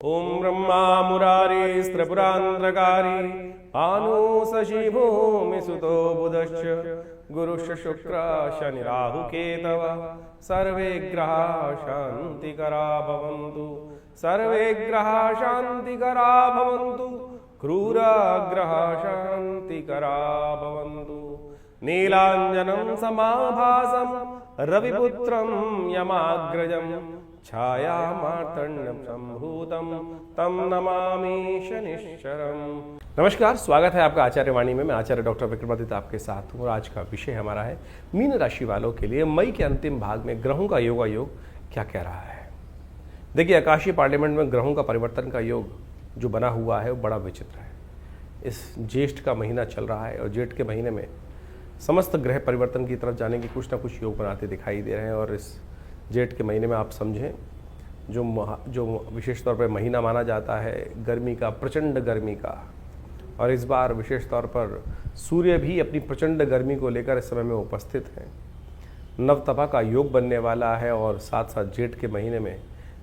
ओम ब्रह्मा मुरारी स्त्रिपुरांध्रकारी आनु शशि भूमि सुतो बुधश्च गुरुश्च शुक्र शनि राहु केतव सर्वे ग्रहा शांतिकरा भवन्तु सर्वे ग्रहा शांतिकरा भवन्तु क्रूरा ग्रहा शांतिकरा भवन्तु। नीलांजनं समाभासं रविपुत्रं यमाग्रजं छाया मार्तंडं संभूतं तम नमामि शनिश्चरम्। नमस्कार, स्वागत है आपका आचार्य वाणी में। मैं आचार्य डॉक्टर विक्रमादित्य आपके साथ हूँ और आज का विषय हमारा है मीन राशि वालों के लिए मई के अंतिम भाग में ग्रहों का योगायोग क्या कह रहा है। देखिए, आकाशीय पार्लियामेंट में ग्रहों का परिवर्तन का योग जो बना हुआ है वो बड़ा विचित्र है। इस ज्येष्ठ का महीना चल रहा है और ज्येष्ठ के महीने में समस्त ग्रह परिवर्तन की तरफ जाने की कुछ ना कुछ योग बनाते दिखाई दे रहे हैं। और इस जेठ के महीने में आप समझें जो विशेष तौर पर महीना माना जाता है गर्मी का, प्रचंड गर्मी का, और इस बार विशेष तौर पर सूर्य भी अपनी प्रचंड गर्मी को लेकर इस समय में उपस्थित हैं। नवतपा का योग बनने वाला है और साथ साथ जेठ के महीने में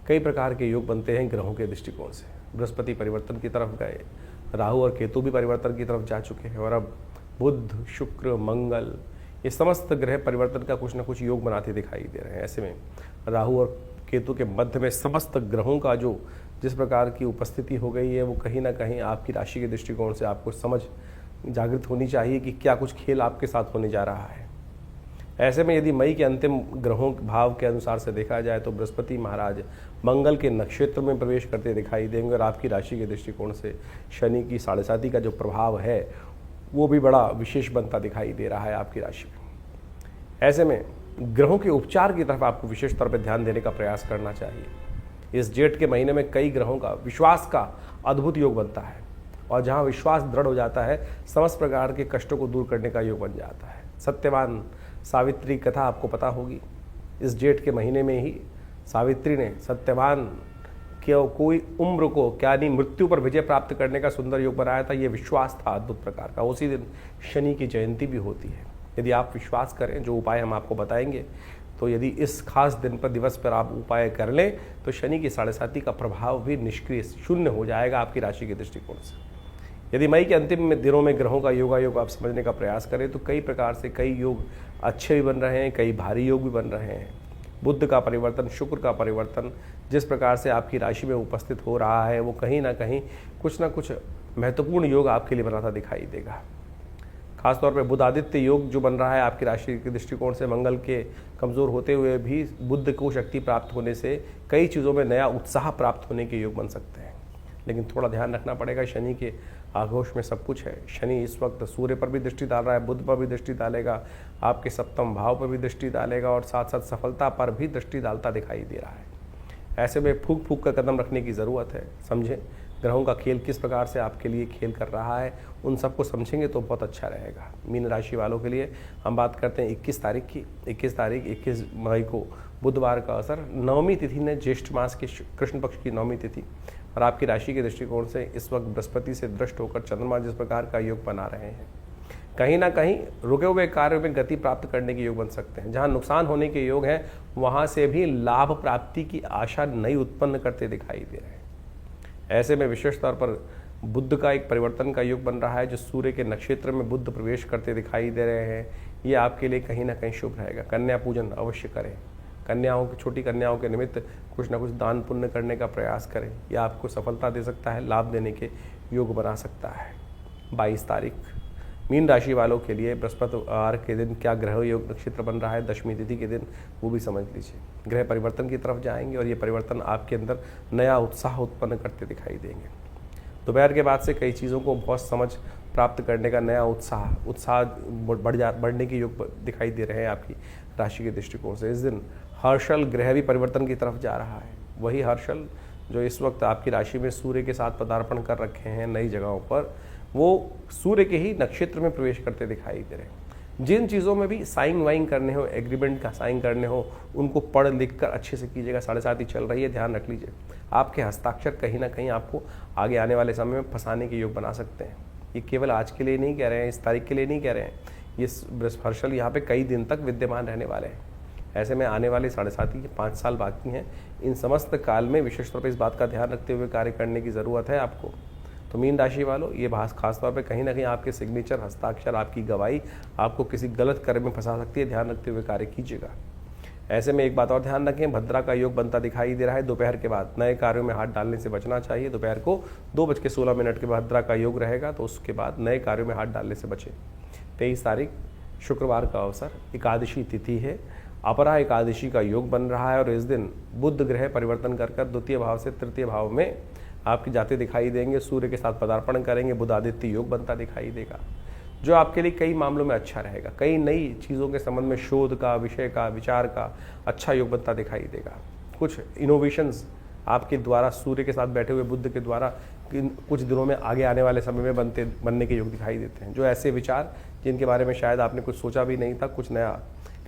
कई प्रकार के योग बनते हैं ग्रहों के दृष्टिकोण से। बृहस्पति परिवर्तन की तरफ गए, राहु और केतु भी परिवर्तन की तरफ जा चुके हैं और अब बुध, शुक्र, मंगल, ये समस्त ग्रह परिवर्तन का कुछ न कुछ योग बनाते दिखाई दे रहे हैं। ऐसे में राहु और केतु के मध्य में समस्त ग्रहों का जो जिस प्रकार की उपस्थिति हो गई है वो कहीं ना कहीं आपकी राशि के दृष्टिकोण से आपको समझ जागृत होनी चाहिए कि क्या कुछ खेल आपके साथ होने जा रहा है। ऐसे में यदि मई के अंतिम ग्रहों भाव के अनुसार से देखा जाए तो बृहस्पति महाराज मंगल के नक्षत्र में प्रवेश करते दिखाई देंगे और आपकी राशि के दृष्टिकोण से शनि की 7.5 का जो प्रभाव है वो भी बड़ा विशेष बनता दिखाई दे रहा है आपकी राशि में। ऐसे में ग्रहों के उपचार की तरफ आपको विशेष तौर पर ध्यान देने का प्रयास करना चाहिए। इस जेठ के महीने में कई ग्रहों का विश्वास का अद्भुत योग बनता है और जहां विश्वास दृढ़ हो जाता है समस्त प्रकार के कष्टों को दूर करने का योग बन जाता है। सत्यवान सावित्री कथा आपको पता होगी। इस जेठ के महीने में ही सावित्री ने सत्यवान कोई उम्र को क्या नहीं मृत्यु पर विजय प्राप्त करने का सुंदर योग बनाया था। ये विश्वास था अद्भुत प्रकार का। उसी दिन शनि की जयंती भी होती है। यदि आप विश्वास करें, जो उपाय हम आपको बताएंगे, तो यदि इस खास दिन पर दिवस पर आप उपाय कर लें तो शनि की 7.5 का प्रभाव भी निष्क्रिय शून्य हो जाएगा आपकी राशि के दृष्टिकोण से। यदि मई के अंतिम दिनों में ग्रहों का योगायोग आप समझने का प्रयास करें तो कई प्रकार से कई योग अच्छे भी बन रहे हैं, कई भारी योग भी बन रहे हैं। बुध का परिवर्तन, शुक्र का परिवर्तन जिस प्रकार से आपकी राशि में उपस्थित हो रहा है वो कहीं ना कहीं कुछ ना कुछ महत्वपूर्ण योग आपके लिए बनाता दिखाई देगा। खासतौर पर बुध आदित्य योग जो बन रहा है आपकी राशि के दृष्टिकोण से, मंगल के कमज़ोर होते हुए भी बुध को शक्ति प्राप्त होने से कई चीज़ों में नया उत्साह प्राप्त होने के योग बन सकते हैं। लेकिन थोड़ा ध्यान रखना पड़ेगा, शनि के आघोष में सब कुछ है। शनि इस वक्त सूर्य पर भी दृष्टि डाल रहा है, बुध पर भी दृष्टि डालेगा, आपके सप्तम भाव पर भी दृष्टि डालेगा और साथ साथ सफलता पर भी दृष्टि डालता दिखाई दे रहा है। ऐसे में फूक फूक का कदम रखने की ज़रूरत है। समझें ग्रहों का खेल किस प्रकार से आपके लिए खेल कर रहा है, उन सबको समझेंगे तो बहुत अच्छा रहेगा। मीन राशि वालों के लिए हम बात करते हैं 21 मई को बुधवार का असर। नवमी तिथि ने ज्येष्ठ मास के कृष्ण पक्ष की नवमी तिथि और आपकी राशि के दृष्टिकोण से इस वक्त बृहस्पति से दृष्ट होकर चंद्रमा जिस प्रकार का योग बना रहे हैं, कहीं ना कहीं रुके हुए कार्यों में गति प्राप्त करने के योग बन सकते हैं। जहां नुकसान होने के योग हैं वहां से भी लाभ प्राप्ति की आशा नई उत्पन्न करते दिखाई दे रहे हैं। ऐसे में विशेष तौर पर बुध का एक परिवर्तन का योग बन रहा है जो सूर्य के नक्षत्र में बुध प्रवेश करते दिखाई दे रहे हैं। ये आपके लिए कहीं ना कहीं शुभ रहेगा। कन्या पूजन अवश्य करें। छोटी कन्याओं के निमित्त कुछ ना कुछ दान पुण्य करने का प्रयास करें। यह आपको सफलता दे सकता है, लाभ देने के योग बना सकता है। 22 तारीख मीन राशि वालों के लिए बृहस्पतिवार के दिन क्या ग्रह योग नक्षत्र बन रहा है, दशमी तिथि के दिन, वो भी समझ लीजिए। ग्रह परिवर्तन की तरफ जाएंगे और ये परिवर्तन आपके अंदर नया उत्साह उत्पन्न करते दिखाई देंगे। दोपहर के बाद से कई चीज़ों को बहुत समझ प्राप्त करने का नया उत्साह बढ़ने के योग दिखाई दे रहे हैं आपकी राशि के दृष्टिकोण से। इस दिन हर्षल ग्रह भी परिवर्तन की तरफ जा रहा है। वही हर्षल जो इस वक्त आपकी राशि में सूर्य के साथ पदार्पण कर रखे हैं नई जगहों पर, वो सूर्य के ही नक्षत्र में प्रवेश करते दिखाई दे रहे हैं। जिन चीज़ों में भी साइन वाइन करने हो, एग्रीमेंट का साइन करने हो, उनको पढ़ लिख कर अच्छे से कीजिएगा। 7.5 चल रही है, ध्यान रख लीजिए। आपके हस्ताक्षर कहीं ना कहीं आपको आगे आने वाले समय में फंसाने के योग बना सकते हैं। ये केवल आज के लिए नहीं कह रहे हैं, इस तारीख के लिए नहीं कह रहे हैं। ये हर्षल यहाँ पे कई दिन तक विद्यमान रहने वाले हैं। ऐसे में आने वाले 7.5 के 5 साल बाकी हैं, इन समस्त काल में विशेष तौर पर इस बात का ध्यान रखते हुए कार्य करने की ज़रूरत है आपको। तो मीन राशि वालों, ये खास तौर पे कहीं ना कहीं आपके सिग्नेचर, हस्ताक्षर, आपकी गवाही आपको किसी गलत कार्य में फंसा सकती है, ध्यान रखते हुए कार्य कीजिएगा। ऐसे में एक बात और ध्यान रखें, भद्रा का योग बनता दिखाई दे रहा है। दोपहर के बाद नए कार्यों में हाथ डालने से बचना चाहिए। दोपहर को 2:16 के भद्रा का योग रहेगा, तो उसके बाद नए कार्यों में हाथ डालने से बचें। 23 तारीख शुक्रवार का अवसर, एकादशी तिथि है, अपरा एकादशी का योग बन रहा है और इस दिन बुध ग्रह परिवर्तन कर द्वितीय भाव से तृतीय भाव में आपकी जाते दिखाई देंगे। सूर्य के साथ पदार्पण करेंगे, बुध आदित्य योग बनता दिखाई देगा, जो आपके लिए कई मामलों में अच्छा रहेगा। कई नई चीज़ों के संबंध में शोध का, विषय का, विचार का अच्छा योग बनता दिखाई देगा। कुछ इनोवेशंस आपके द्वारा सूर्य के साथ बैठे हुए बुध के द्वारा कुछ दिनों में आगे आने वाले समय में बनने के योग दिखाई देते हैं। जो ऐसे विचार जिनके बारे में शायद आपने कुछ सोचा भी नहीं था, कुछ नया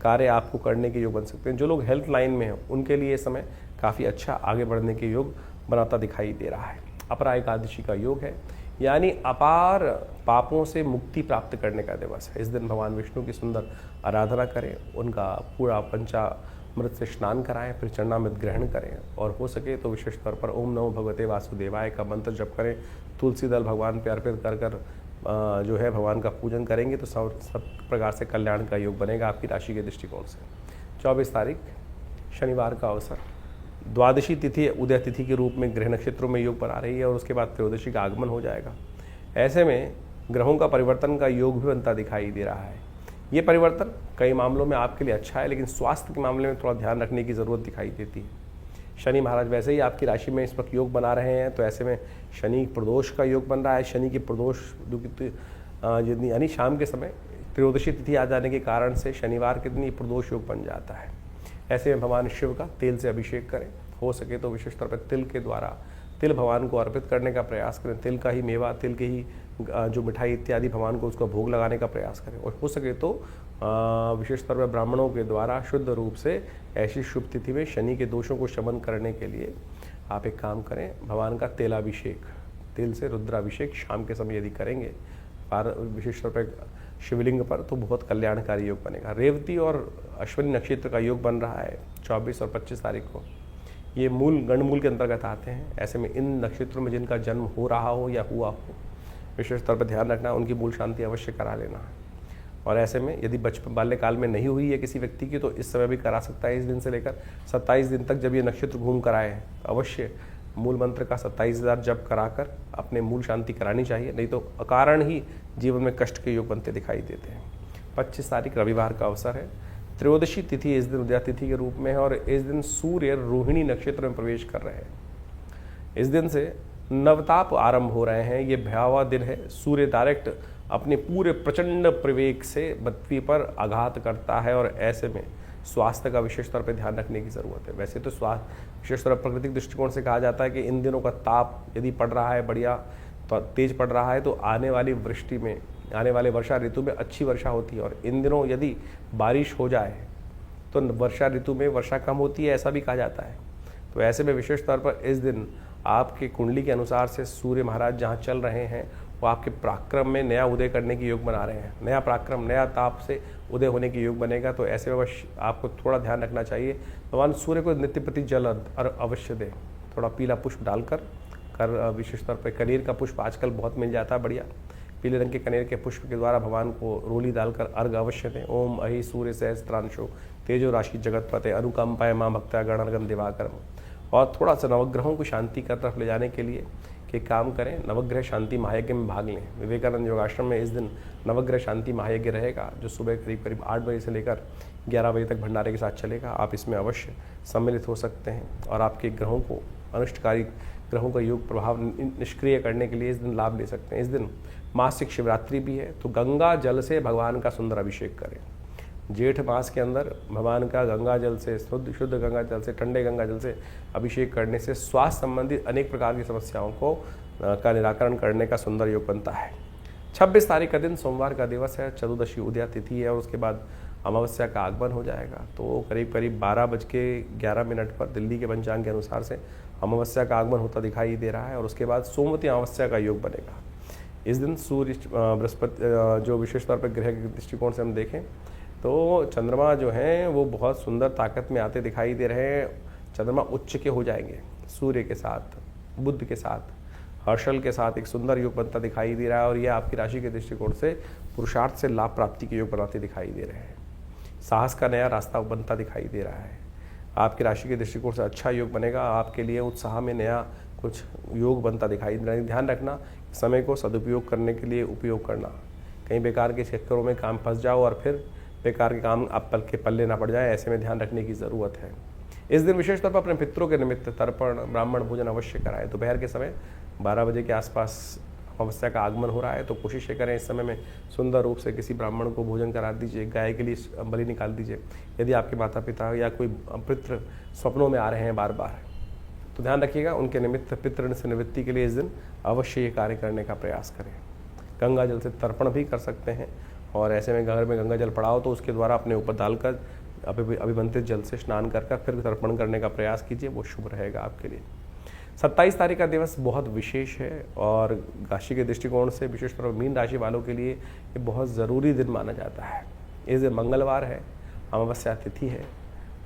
कार्य आपको करने के योग बन सकते हैं। जो लोग हेल्थ लाइन में हैं उनके लिए समय काफ़ी अच्छा आगे बढ़ने के योग बनाता दिखाई दे रहा है। अपरा एकादशी का योग है, यानी अपार पापों से मुक्ति प्राप्त करने का दिवस है। इस दिन भगवान विष्णु की सुंदर आराधना करें, उनका पूरा पंचामृत से स्नान कराएं, फिर चरणामृत ग्रहण करें और हो सके तो विशेष तौर पर ओम नमो भगवते वासुदेवाय का मंत्र जप करें। तुलसी दल भगवान पे अर्पित कर जो है भगवान का पूजन करेंगे तो सब प्रकार से कल्याण का योग बनेगा आपकी राशि के दृष्टिकोण से। 24 तारीख शनिवार का अवसर, द्वादशी तिथि उदय तिथि के रूप में ग्रह नक्षत्रों में योग बना रही है और उसके बाद त्रयोदशी का आगमन हो जाएगा। ऐसे में ग्रहों का परिवर्तन का योग भी बनता दिखाई दे रहा है। ये परिवर्तन कई मामलों में आपके लिए अच्छा है, लेकिन स्वास्थ्य के मामले में थोड़ा ध्यान रखने की ज़रूरत दिखाई देती है। शनि महाराज वैसे ही आपकी राशि में इस वक्त योग बना रहे हैं, तो ऐसे में शनि प्रदोष का योग बन रहा है। शनि की प्रदोष यानी शाम के समय त्रयोदशी तिथि आ जाने के कारण से शनिवार के दिन ये प्रदोष योग बन जाता है। ऐसे में भगवान शिव का तेल से अभिषेक करें, हो सके तो विशेष तौर पर तिल के द्वारा तिल भगवान को अर्पित करने का प्रयास करें। तिल का ही मेवा, तिल के ही जो मिठाई इत्यादि भगवान को उसका भोग लगाने का प्रयास करें और हो सके तो विशेष तौर पर ब्राह्मणों के द्वारा शुद्ध रूप से ऐसी शुभ तिथि में शनि के दोषों को शमन करने के लिए आप एक काम करें, भगवान का तेलाभिषेक, तिल से रुद्राभिषेक शाम के समय यदि करेंगे विशेष तौर पर शिवलिंग पर, तो बहुत कल्याणकारी योग बनेगा। रेवती और अश्विनी नक्षत्र का योग बन रहा है 24 और 25 तारीख को। ये मूल गणमूल के अंतर्गत आते हैं। ऐसे में इन नक्षत्रों में जिनका जन्म हो रहा हो या हुआ हो, विशेष तौर पर ध्यान रखना, उनकी मूल शांति अवश्य करा लेना है। और ऐसे में यदि बचपन बाल्यकाल में नहीं हुई है किसी व्यक्ति की, तो इस समय भी करा सकता है। इस दिन से लेकर 27 दिन तक जब ये नक्षत्र घूम कर आए हैं, अवश्य मूल मंत्र का 27,000 जप कराकर अपने मूल शांति करानी चाहिए, नहीं तो अकारण ही जीवन में कष्ट के योग बनते दिखाई देते हैं। 25 तारीख रविवार का अवसर है। त्रयोदशी तिथि इस दिन उदया तिथि के रूप में है और इस दिन सूर्य रोहिणी नक्षत्र में प्रवेश कर रहे हैं। इस दिन से नवताप आरंभ हो रहे हैं। ये भयावह दिन है। सूर्य डायरेक्ट अपने पूरे प्रचंड प्रवेग से पृथ्वी पर आघात करता है और ऐसे में स्वास्थ्य का विशेष तौर पर ध्यान रखने की ज़रूरत है। वैसे तो स्वास्थ्य विशेष तौर पर प्राकृतिक दृष्टिकोण से कहा जाता है कि इन दिनों का ताप यदि पड़ रहा है, बढ़िया तो तेज पड़ रहा है, तो आने वाली वृष्टि में, आने वाले वर्षा ऋतु में अच्छी वर्षा होती है। और इन दिनों यदि बारिश हो जाए तो वर्षा ऋतु में वर्षा कम होती है, ऐसा भी कहा जाता है। तो ऐसे में विशेष तौर पर इस दिन आपके कुंडली के अनुसार से सूर्य महाराज जहाँ चल रहे हैं वो आपके पराक्रम में नया उदय करने की योग बना रहे हैं। नया पराक्रम, नया ताप से उदय होने की योग बनेगा। तो ऐसे में आपको थोड़ा ध्यान रखना चाहिए। भगवान सूर्य को नित्य प्रति जल अवश्य दें, थोड़ा पीला पुष्प डालकर विशेष तौर पर कनेर का पुष्प आजकल बहुत मिल जाता है बढ़िया, पीले रंग के कनेर के पुष्प के द्वारा भगवान को रोली डालकर अर्घ अवश्य दें। ओम अहि सूर्य सहस्त्रांशो तेजो राशि जगतपते अनुकंपाय मां भक्त्या गणर्गम दिवाकरम। और थोड़ा सा नवग्रहों को शांति की तरफ ले जाने के लिए कि काम करें, नवग्रह शांति महायज्ञ में भाग लें। विवेकानंद योगाश्रम में इस दिन नवग्रह शांति महायज्ञ रहेगा, जो सुबह करीब 8 बजे से लेकर 11 बजे तक भंडारे के साथ चलेगा। आप इसमें अवश्य सम्मिलित हो सकते हैं और आपके ग्रहों को, अनिष्टकारी ग्रहों का योग प्रभाव निष्क्रिय करने के लिए इस दिन लाभ ले सकते हैं। इस दिन मासिक शिवरात्रि भी है, तो गंगा जल से भगवान का सुंदर अभिषेक करें। जेठ मास के अंदर भगवान का गंगा जल से, शुद्ध गंगा जल से, ठंडे गंगा जल से अभिषेक करने से स्वास्थ्य संबंधित अनेक प्रकार की समस्याओं को का निराकरण करने का सुंदर योग बनता है। 26 तारीख का दिन सोमवार का दिवस है, चतुर्दशी उदया तिथि है और उसके बाद अमावस्या का आगमन हो जाएगा। तो करीब 12:11 पर दिल्ली के पंचांग के अनुसार से अमावस्या का आगमन होता दिखाई दे रहा है और उसके बाद सोमवती अमावस्या का योग बनेगा। इस दिन सूर्य बृहस्पति जो विशेष तौर पर ग्रह के दृष्टिकोण से हम देखें तो चंद्रमा जो हैं वो बहुत सुंदर ताकत में आते दिखाई दे रहे हैं। चंद्रमा उच्च के हो जाएंगे, सूर्य के साथ, बुध के साथ, हर्षल के साथ एक सुंदर योग बनता दिखाई दे रहा है। और ये आपकी राशि के दृष्टिकोण से पुरुषार्थ से लाभ प्राप्ति के योग बनाते दिखाई दे रहे हैं। साहस का नया रास्ता बनता दिखाई दे रहा है। आपकी राशि के दृष्टिकोण से अच्छा योग बनेगा। आपके लिए उत्साह में नया कुछ योग बनता दिखाई दे रहा है। ध्यान रखना, समय को सदुपयोग करने के लिए उपयोग करना। कहीं बेकार के चक्करों में काम फंस जाओ और फिर बेकार के काम आप के पल्ले ना पड़ जाए, ऐसे में ध्यान रखने की ज़रूरत है। इस दिन विशेष तौर पर अपने पितरों के निमित्त तर्पण ब्राह्मण भोजन अवश्य कराएं। दोपहर के समय 12 बजे के आसपास अमावस्या का आगमन हो रहा है, तो कोशिश करें इस समय में सुंदर रूप से किसी ब्राह्मण को भोजन करा दीजिए, गाय के लिए बलि निकाल दीजिए। यदि आपके माता पिता या कोई पितृ स्वप्नों में आ रहे हैं बार बार, तो ध्यान रखिएगा उनके निमित्त पितृ से निवृत्ति के लिए इस दिन अवश्य ये कार्य करने का प्रयास करें। गंगा जल से तर्पण भी कर सकते हैं, और ऐसे में घर में गंगा जल पड़ा हो तो उसके द्वारा अपने ऊपर डालकर अभिमंत्रित जल से स्नान कर फिर तर्पण करने का प्रयास कीजिए, वो शुभ रहेगा आपके लिए। 27 तारीख का दिवस बहुत विशेष है और राशि के दृष्टिकोण से विशेष तौर पर मीन राशि वालों के लिए ये बहुत ज़रूरी दिन माना जाता है। इस दिन मंगलवार है, अमावस्या तिथि है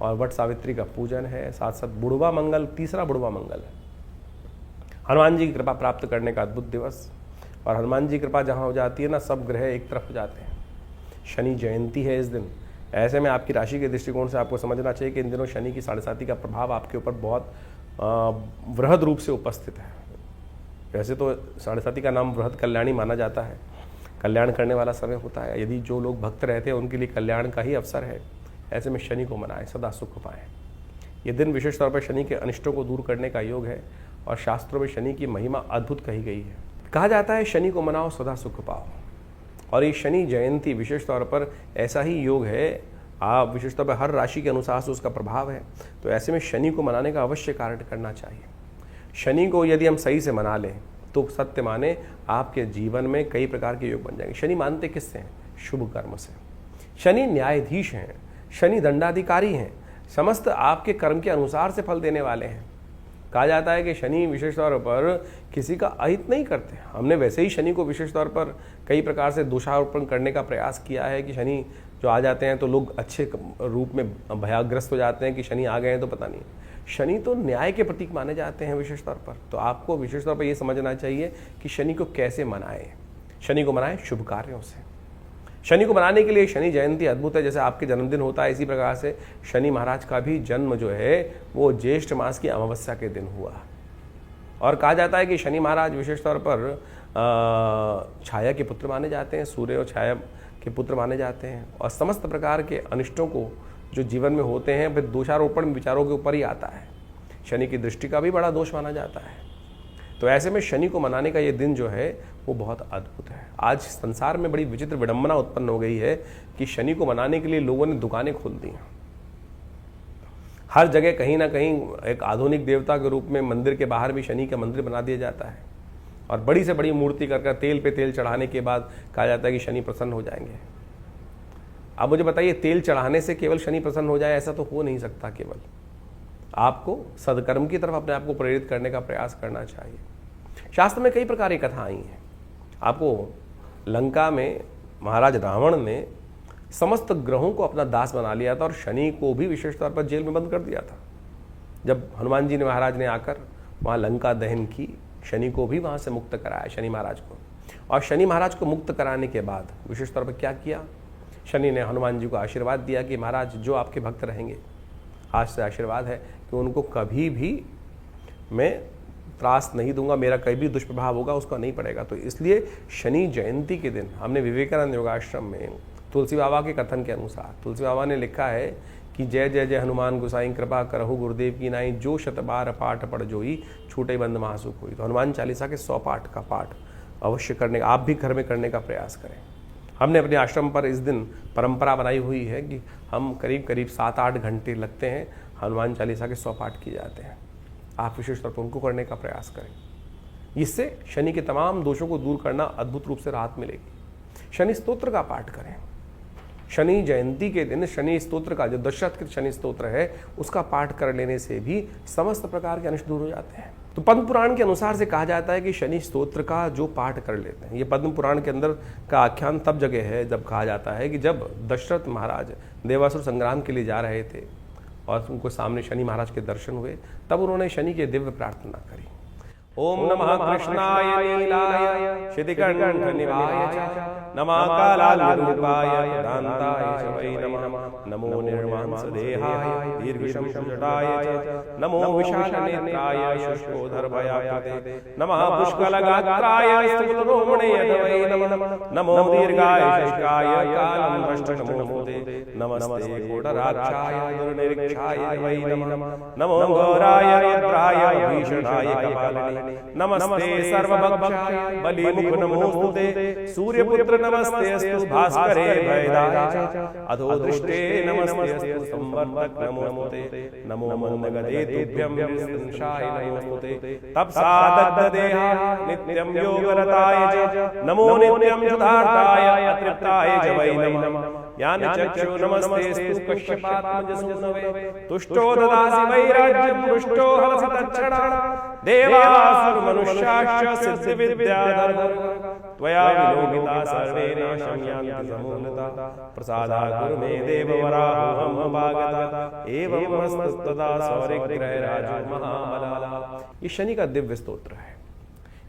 और वट सावित्री का पूजन है। साथ साथ बुढ़वा मंगल, तीसरा बुढ़वा मंगल है। हनुमान जी की कृपा प्राप्त करने का अद्भुत दिवस, और हनुमान जी की कृपा जहाँ हो जाती है ना, सब ग्रह एक तरफ हो जाते हैं। शनि जयंती है इस दिन। ऐसे में आपकी राशि के दृष्टिकोण से आपको समझना चाहिए कि इन दिनों शनि की 7.5 का प्रभाव आपके ऊपर बहुत वृहद रूप से उपस्थित है। वैसे तो 7.5 का नाम वृहद कल्याणी माना जाता है, कल्याण करने वाला समय होता है। यदि जो लोग भक्त रहते हैं उनके लिए कल्याण का ही अवसर है। ऐसे में शनि को मनाएं, सदा सुख पाएं। ये दिन विशेष तौर पर शनि के अनिष्टों को दूर करने का योग है, और शास्त्रों में शनि की महिमा अद्भुत कही गई है। कहा जाता है शनि को मनाओ सदा सुख पाओ, और ये शनि जयंती विशेष तौर पर ऐसा ही योग है। आप विशेष तौर पर हर राशि के अनुसार से उसका प्रभाव है, तो ऐसे में शनि को मनाने का अवश्य कार्य करना चाहिए। शनि को यदि हम सही से मना लें तो सत्य माने आपके जीवन में कई प्रकार के योग बन जाएंगे। शनि मानते किससे हैं? शुभ कर्म से। शनि न्यायाधीश हैं, शनि दंडाधिकारी हैं, समस्त आपके कर्म के अनुसार से फल देने वाले हैं। कहा जाता है कि शनि विशेष तौर पर किसी का अहित नहीं करते। हमने वैसे ही शनि को विशेष तौर पर कई प्रकार से दोषारोपण करने का प्रयास किया है कि शनि जो आ जाते हैं तो लोग अच्छे रूप में भयाग्रस्त हो जाते हैं कि शनि आ गए हैं तो पता नहीं। शनि तो न्याय के प्रतीक माने जाते हैं विशेष तौर पर। तो आपको विशेष तौर पर यह समझना चाहिए कि शनि को कैसे मनाएं। शनि को मनाएं शुभ कार्यों से। शनि को मनाने के लिए शनि जयंती अद्भुत है। जैसे आपके जन्मदिन होता है, इसी प्रकार से शनि महाराज का भी जन्म जो है वो ज्येष्ठ मास की अमावस्या के दिन हुआ। और कहा जाता है कि शनि महाराज विशेष तौर पर छाया के पुत्र माने जाते हैं, सूर्य और छाया के पुत्र माने जाते हैं, और समस्त प्रकार के अनिष्टों को जो जीवन में होते हैं फिर दोषारोपण विचारों के ऊपर ही आता है। शनि की दृष्टि का भी बड़ा दोष माना जाता है। तो ऐसे में शनि को मनाने का ये दिन जो है वो बहुत अद्भुत है। आज संसार में बड़ी विचित्र विडंबना उत्पन्न हो गई है कि शनि को मनाने के लिए लोगों ने दुकानें खोल दी हैं। हर जगह कहीं ना कहीं एक आधुनिक देवता के रूप में मंदिर के बाहर भी शनि का मंदिर बना दिया जाता है, और बड़ी से बड़ी मूर्ति कर तेल पे तेल चढ़ाने के बाद कहा जाता है कि शनि प्रसन्न हो जाएंगे। अब मुझे बताइए, तेल चढ़ाने से केवल शनि प्रसन्न हो जाए ऐसा तो हो नहीं सकता। केवल आपको सदकर्म की तरफ अपने आप को प्रेरित करने का प्रयास करना चाहिए। शास्त्र में कई प्रकार की कथा आई हैं। आपको लंका में महाराज रावण ने समस्त ग्रहों को अपना दास बना लिया था और शनि को भी विशेष तौर पर जेल में बंद कर दिया था। जब हनुमान जी ने महाराज ने आकर वहाँ लंका दहन की, शनि को भी वहाँ से मुक्त कराया, शनि महाराज को। और शनि महाराज को मुक्त कराने के बाद विशेष तौर पर क्या किया, शनि ने हनुमान जी को आशीर्वाद दिया कि महाराज जो आपके भक्त रहेंगे, आज से आशीर्वाद है कि उनको कभी भी मैं त्रास नहीं दूंगा, मेरा कहीं भी दुष्प्रभाव होगा उसका नहीं पड़ेगा। तो इसलिए शनि जयंती के दिन हमने विवेकानंद योगाश्रम में तुलसी बाबा के कथन के अनुसार तुलसी बाबा ने लिखा है कि जय जय जय हनुमान गोसाई कृपा करहु गुरुदेव की नाई, जो शतबार पाठ पढ़ जोई छूटे बंद महासुख हुई। तो हनुमान चालीसा के 100 पाठ का पाठ अवश्य करने का, आप भी घर में करने का प्रयास करें। हमने अपने आश्रम पर इस दिन परंपरा बनाई हुई है कि हम करीब करीब 7-8 घंटे लगते हैं, हनुमान चालीसा के 100 पाठ किए जाते हैं। आप विशेष तौर पर उनको करने का प्रयास करें। इससे शनि के तमाम दोषों को दूर करना अद्भुत रूप से राहत मिलेगी। शनि स्तोत्र का पाठ करें। शनि जयंती के दिन शनि स्तोत्र का, जो दशरथ शनि स्तोत्र है, उसका पाठ कर लेने से भी समस्त प्रकार के अनिष्ट दूर हो जाते हैं। तो पद्म पुराण के अनुसार से कहा जाता है कि शनि स्तोत्र का जो पाठ कर लेते हैं, ये पद्म पुराण के अंदर का आख्यान तब जगह है जब कहा जाता है कि जब दशरथ महाराज देवासुर संग्राम के लिए जा रहे थे और उनको सामने शनि महाराज के दर्शन हुए, तब उन्होंने शनि के दिव्य प्रार्थना करी। ओम नमः कृष्णाय नीलाय शितिकंठ निवाय च नमः कालालरूपाय दान्ताय च वै नमः नमो निर्मांसदेहाय दीर्घशंशजटाय च नमो विशालनेत्राय शुष्कोदरभयाकृते नमः पुष्कलगात्राय स्थूलरोमणे वै नमः नमो दीर्घाय शुष्काय कालं भ्रष्टनमोऽस्तुते नमस्ते कोटराक्षाय दुर्निरीक्षाय वै नमः नमो घोराय रुद्राय भीषणाय कपालिने नमस्ते सर्वभक्षाय बलिमुख नमोस्तुते सूर्यपुत्र नमस्ते अस्तु भास्करे भयदाय अधो दृष्टे नमस्ते अस्तु संवर्धक नमोस्तुते नमो मंदगते तुभ्यं संशाय नमोस्तुते तपसादग्धदेहा नित्यं योगरताय च नमो नित्यं युधार्थाय अतृप्ताय च वै नमः ज्ञानचक्षु नमस्तेस्तु कश्यपात्मजसूनवे तुष्टो ददासि वैराज्यं पुष्टो हरसि तत्क्षणा देवासुर मनुष्याश्च सिद्धिविद्याधर त्वया विलोकिता सर्वे नाशं यान्ति समूलता प्रसादात् कुरु मे देववराहोऽहम् अपागता एवं तदा सौरिग्रहराजो महाबला। ये शनि का दिव्य स्तोत्र है।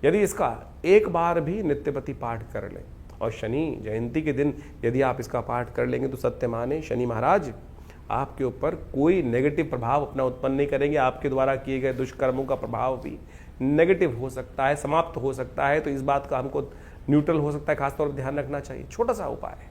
यदि इसका एक बार भी नित्यपति पाठ कर लें और शनि जयंती के दिन यदि आप इसका पाठ कर लेंगे तो सत्य माने शनि महाराज आपके ऊपर कोई नेगेटिव प्रभाव अपना उत्पन्न नहीं करेंगे। आपके द्वारा किए गए दुष्कर्मों का प्रभाव भी नेगेटिव हो सकता है, समाप्त हो सकता है। तो इस बात का हमको न्यूट्रल हो सकता है, खासतौर पर ध्यान रखना चाहिए। छोटा सा उपाय है,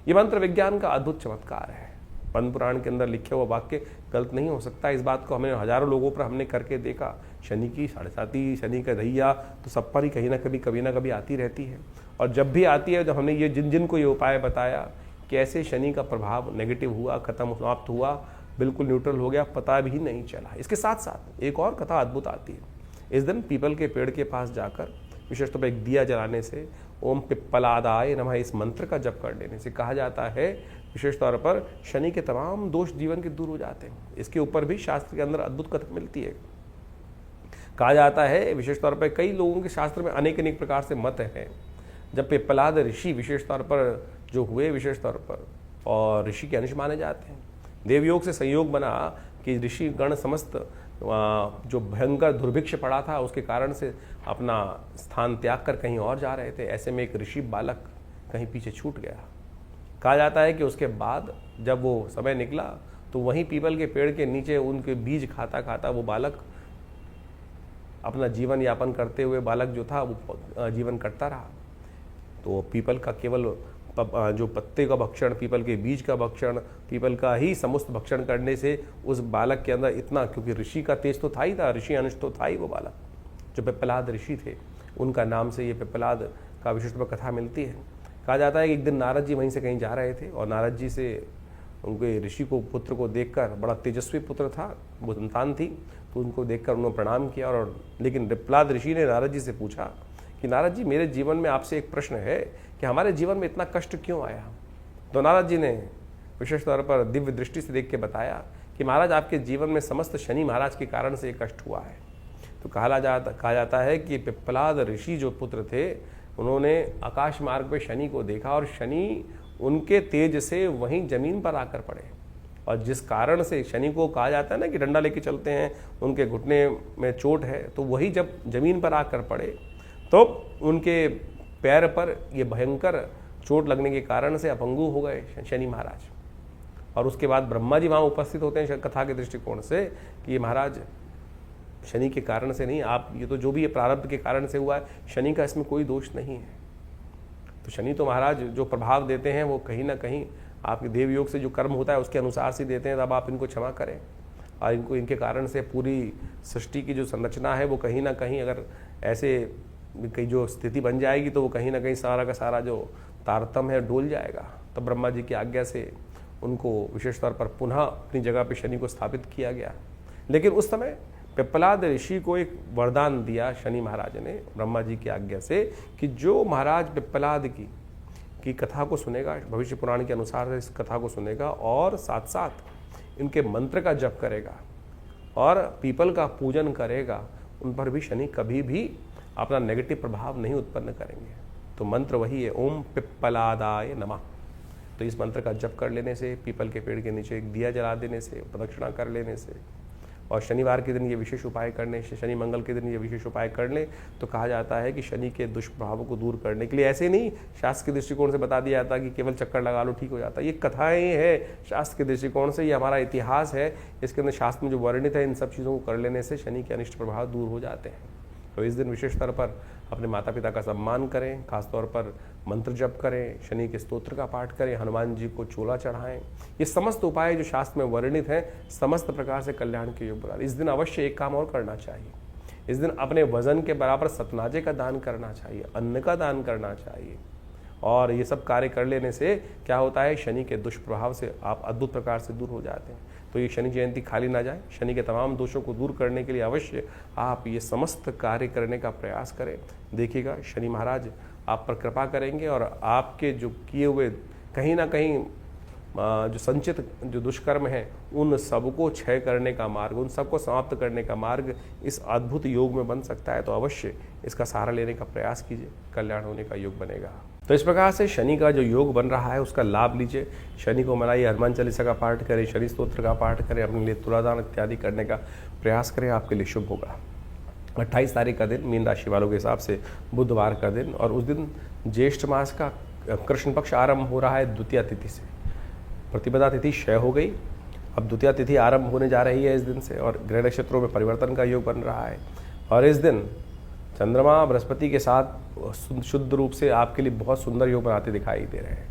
ये मंत्र विज्ञान का अद्भुत चमत्कार है। पद्म पुराण के अंदर लिखे हुआ वाक्य गलत नहीं हो सकता। इस बात को हमें हजारों लोगों पर हमने करके देखा। शनि की साढ़े शनि का दैया तो सब पर ही कभी ना कभी आती रहती है। और जब भी आती है, जब हमने ये जिन को ये उपाय बताया, कैसे शनि का प्रभाव नेगेटिव हुआ, खत्म समाप्त हुआ, बिल्कुल न्यूट्रल हो गया, पता भी नहीं चला। इसके साथ साथ एक और कथा अद्भुत आती है। इस दिन पीपल के पेड़ के पास जाकर विशेष तौर पर एक दिया जलाने से, ओम पिप्पलादाय नमः इस मंत्र का जप कर लेने से कहा जाता है विशेष तौर पर शनि के तमाम दोष जीवन के दूर हो जाते हैं। इसके ऊपर भी शास्त्र के अंदर अद्भुत कथा मिलती है। कहा जाता है विशेष तौर पर कई लोगों के शास्त्र में अनेक प्रकार से मत हैं। जब पिप्पलाद ऋषि विशेष तौर पर जो हुए विशेष तौर पर, और ऋषि के अंश माने जाते हैं, देवयोग से संयोग बना कि ऋषि गण समस्त जो भयंकर दुर्भिक्ष पड़ा था उसके कारण से अपना स्थान त्याग कर कहीं और जा रहे थे। ऐसे में एक ऋषि बालक कहीं पीछे छूट गया। कहा जाता है कि उसके बाद जब वो समय निकला तो वहीं पीपल के पेड़ के नीचे उनके बीज खाता खाता वो बालक अपना जीवन यापन करते हुए बालक जो था वो जीवन करता रहा। तो पीपल का केवल जो पत्ते का भक्षण, पीपल के बीज का भक्षण, पीपल का ही समस्त भक्षण करने से उस बालक के अंदर इतना, क्योंकि ऋषि का तेज तो था ही था, ऋषि अंश तो था ही वो बालक, जो पिप्पलाद ऋषि थे, उनका नाम से ये पिप्पलाद का विशिष्ट कथा मिलती है। कहा जाता है कि एक दिन नारद जी वहीं से कहीं जा रहे थे और नारद जी से उनके ऋषि को पुत्र को देखकर, बड़ा तेजस्वी पुत्र था, वो संतान थी, तो उनको देखकर उन्होंने प्रणाम किया। और लेकिन पिप्पलाद ऋषि ने नारद जी से पूछा कि नारद जी, मेरे जीवन में आपसे एक प्रश्न है कि हमारे जीवन में इतना कष्ट क्यों आया। तो नारद जी ने विशेष तौर पर दिव्य दृष्टि से देख के बताया कि महाराज आपके जीवन में समस्त शनि महाराज के कारण से ये कष्ट हुआ है। तो कहा जाता है कि पिप्पलाद ऋषि जो पुत्र थे उन्होंने आकाश मार्ग पे शनि को देखा और शनि उनके तेज से वहीं जमीन पर आकर पड़े, और जिस कारण से शनि को कहा जाता है ना कि डंडा लेके चलते हैं, उनके घुटने में चोट है, तो वही जब जमीन पर आकर पड़े तो उनके पैर पर ये भयंकर चोट लगने के कारण से अपंगु हो गए शनि महाराज। और उसके बाद ब्रह्मा जी वहाँ उपस्थित होते हैं कथा के दृष्टिकोण से कि ये महाराज शनि के कारण से नहीं, आप ये तो जो भी ये प्रारब्ध के कारण से हुआ है, शनि का इसमें कोई दोष नहीं है। तो शनि तो महाराज जो प्रभाव देते हैं वो कहीं ना कहीं आपके देवयोग से जो कर्म होता है उसके अनुसार से देते हैं। तब आप इनको क्षमा करें, और इनको इनके कारण से पूरी सृष्टि की जो संरचना है वो कहीं ना कहीं अगर ऐसे कहीं जो स्थिति बन जाएगी तो वो कहीं ना कहीं सारा का सारा जो तारतम्य है डोल जाएगा। तो ब्रह्मा जी की आज्ञा से उनको विशेष तौर पर पुनः अपनी जगह पर शनि को स्थापित किया गया। लेकिन उस समय पिप्पलाद ऋषि को एक वरदान दिया शनि महाराज ने ब्रह्मा जी की आज्ञा से कि जो महाराज पिप्पलाद की कथा को सुनेगा, भविष्य पुराण के अनुसार इस कथा को सुनेगा और साथ साथ इनके मंत्र का जप करेगा और पीपल का पूजन करेगा, उन पर भी शनि कभी भी अपना नेगेटिव प्रभाव नहीं उत्पन्न करेंगे। तो मंत्र वही है, ओम पिप्पलादाय नमः। तो इस मंत्र का जप कर लेने से, पीपल के पेड़ के नीचे एक दिया जला देने से, प्रदक्षिणा कर लेने से, और शनिवार के दिन ये विशेष उपाय करने से, शनि मंगल के दिन ये विशेष उपाय कर लें तो कहा जाता है कि शनि के दुष्प्रभावों को दूर करने के लिए, ऐसे नहीं शास्त्र के दृष्टिकोण से बता दिया जाता कि केवल चक्कर लगा लो ठीक हो जाता है। ये कथाएं हैं शास्त्र के दृष्टिकोण से, ये हमारा इतिहास है, इसके अंदर शास्त्र में जो वर्णित है इन सब चीज़ों को कर लेने से शनि के अनिष्ट प्रभाव दूर हो जाते हैं। तो इस दिन विशेष तौर पर अपने माता पिता का सम्मान करें, खासतौर पर मंत्र जप करें, शनि के स्तोत्र का पाठ करें, हनुमान जी को चोला चढ़ाएं। ये समस्त उपाय जो शास्त्र में वर्णित हैं समस्त प्रकार से कल्याण के योग बना। इस दिन अवश्य एक काम और करना चाहिए, इस दिन अपने वजन के बराबर सतनाजे का दान करना चाहिए, अन्न का दान करना चाहिए। और ये सब कार्य कर लेने से क्या होता है, शनि के दुष्प्रभाव से आप अद्भुत प्रकार से दूर हो जाते हैं। तो ये शनि जयंती खाली ना जाए, शनि के तमाम दोषों को दूर करने के लिए अवश्य आप ये समस्त कार्य करने का प्रयास करें। देखिएगा शनि महाराज आप पर कृपा करेंगे और आपके जो किए हुए कहीं ना कहीं जो संचित जो दुष्कर्म है उन सबको क्षय करने का मार्ग, उन सबको समाप्त करने का मार्ग इस अद्भुत योग में बन सकता है। तो अवश्य इसका सहारा लेने का प्रयास कीजिए, कल्याण होने का योग बनेगा। तो इस प्रकार से शनि का जो योग बन रहा है उसका लाभ लीजिए, शनि को मनाइए, हनुमान चालीसा का पाठ करें, शनि स्तोत्र का पाठ करें, अपने लिए तुलादान इत्यादि करने का प्रयास करें, आपके लिए शुभ होगा। 28 तारीख का दिन मीन राशि वालों के हिसाब से बुधवार का दिन, और उस दिन ज्येष्ठ मास का कृष्ण पक्ष आरंभ हो रहा है द्वितीया तिथि से। प्रतिपदा तिथि क्षय हो गई, अब द्वितीया तिथि आरंभ होने जा रही है इस दिन से, और ग्रह नक्षत्रों में परिवर्तन का योग बन रहा है। और इस दिन चंद्रमा बृहस्पति के साथ शुद्ध रूप से आपके लिए बहुत सुंदर योग बनाते दिखाई दे रहे हैं।